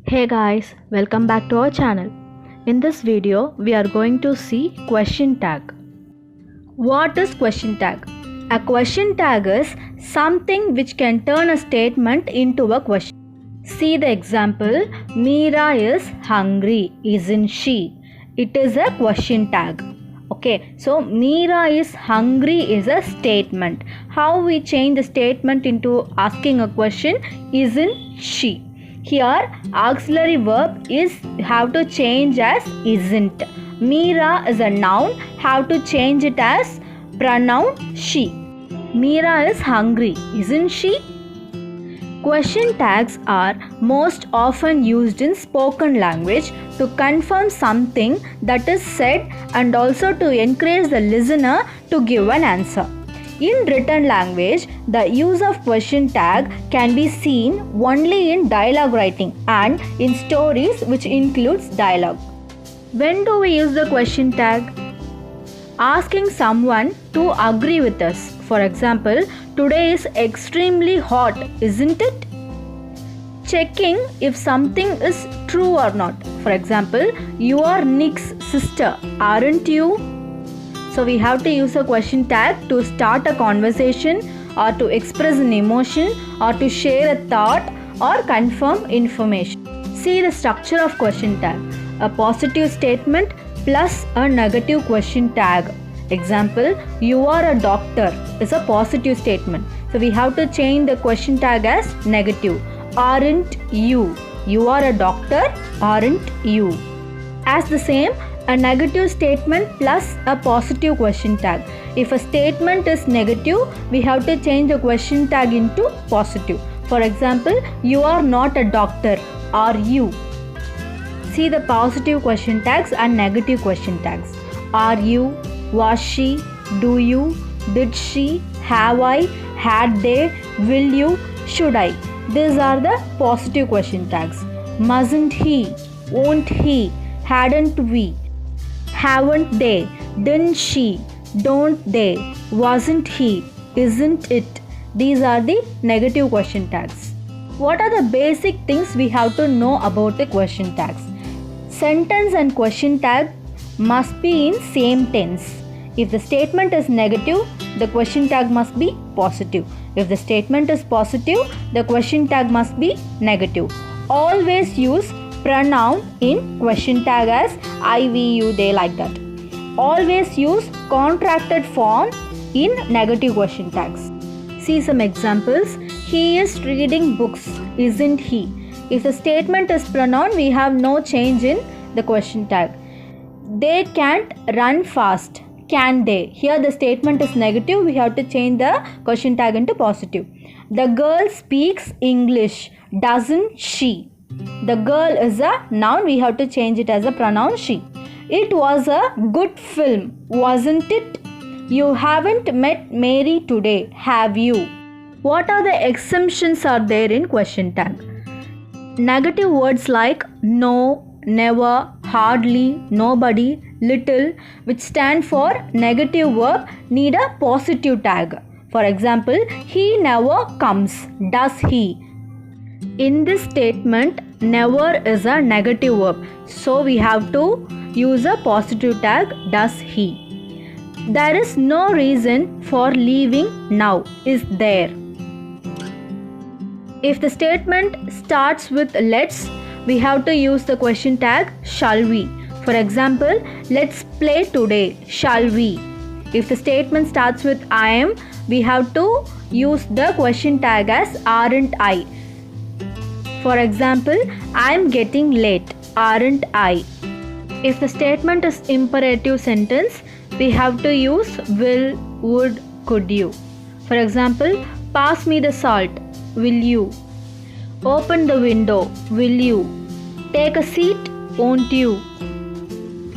Hey guys, welcome back to our channel. In this video, we are going to see question tag. What is question tag? A question tag is something which can turn a statement into a question. See the example, Meera is hungry, isn't she? It is a question tag. Okay, so Meera is hungry is a statement. How we change the statement into asking a question? Isn't she? Here auxiliary verb is have to change as isn't. Meera is a noun, have to change it as pronoun she. Meera is hungry, isn't she? Question tags are most often used in spoken language to confirm something that is said and also to encourage the listener to give an answer. In written language, the use of question tag can be seen only in dialogue writing and in stories which includes dialogue. When do we use the question tag? Asking someone to agree with us. For example, today is extremely hot, isn't it? Checking if something is true or not. For example, you are Nick's sister, aren't you? So we have to use a question tag to start a conversation or to express an emotion or to share a thought or confirm information. See the structure of question tag. A positive statement plus a negative question tag. Example, you are a doctor is a positive statement. So we have to change the question tag as negative. Aren't you? You are a doctor, aren't you? As the same, a negative statement plus a positive question tag. If a statement is negative, we have to change the question tag into positive. For example, you are not a doctor, are you? See the positive question tags and negative question tags. Are you? Was she? Do you? Did she? Have I? Had they? Will you? Should I? These are the positive question tags. Mustn't he? Won't he? Hadn't we? Haven't they? Didn't she? Don't they? Wasn't he? Isn't it? These are the negative question tags. What are the basic things we have to know about the question tags? Sentence and question tag must be in same tense. If the statement is negative, the question tag must be positive. If the statement is positive, the question tag must be negative. Always use pronoun in question tag as I, we, you, they, like that. Always use contracted form in negative question tags. See some examples. He is reading books, isn't he? If the statement is pronoun, we have no change in the question tag. They can't run fast, can they? Here the statement is negative, we have to change the question tag into positive. The girl speaks English, doesn't she? The girl is a noun, we have to change it as a pronoun she. It was a good film, wasn't it? You haven't met Mary today, have you? What are the exemptions are there in question tag? Negative words like no, never, hardly, nobody, little, which stand for negative verb, need a positive tag. For example, he never comes, does he? In this statement, never is a negative verb, so we have to use a positive tag, does he. There is no reason for leaving now, is there? If the statement starts with let's, we have to use the question tag shall we. For example, let's play today, shall we? If the statement starts with I am, we have to use the question tag as aren't I. For example, I am getting late, aren't I? If the statement is imperative sentence, we have to use will, would, could you. For example, pass me the salt, will you? Open the window, will you? Take a seat, won't you?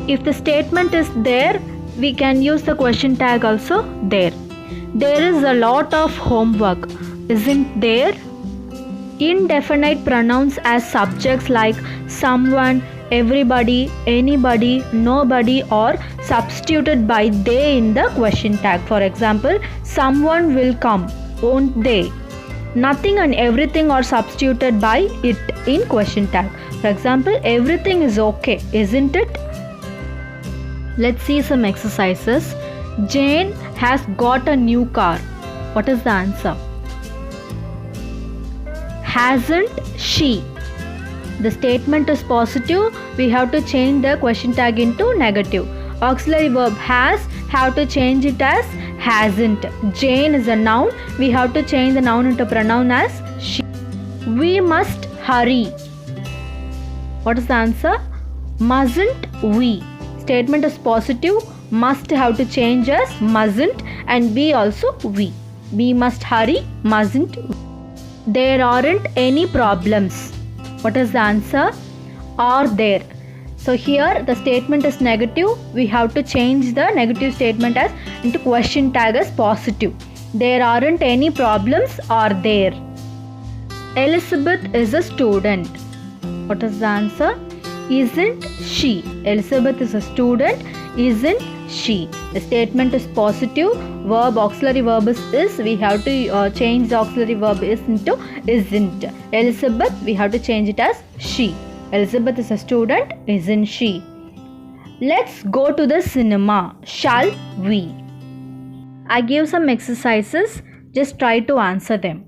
If the statement is there, we can use the question tag also there. There is a lot of homework, isn't there? Indefinite pronouns as subjects like someone, everybody, anybody, nobody are substituted by they in the question tag. For example, someone will come, won't they? Nothing and everything are substituted by it in question tag. For example, everything is okay, isn't it? Let's see some exercises. Jane has got a new car. What is the answer? Hasn't she? The statement is positive. We have to change the question tag into negative. Auxiliary verb has, have to change it as hasn't. Jane is a noun. We have to change the noun into pronoun as she. We must hurry. What is the answer? Mustn't we? Statement is positive. Must have to change as mustn't, and be also we. We must hurry, mustn't we? There aren't any problems. What is the answer? Are there? So here the statement is negative. We have to change the negative statement as into question tag as positive. There aren't any problems, are there? Elizabeth is a student. What is the answer? Isn't she? Elizabeth is a student. Isn't she? The statement is positive. Verb, auxiliary verb is we have to change the auxiliary verb is into isn't. Elizabeth, we have to change it as she. Elizabeth is a student, isn't she? Let's go to the cinema, shall we? I give some exercises, just try to answer them.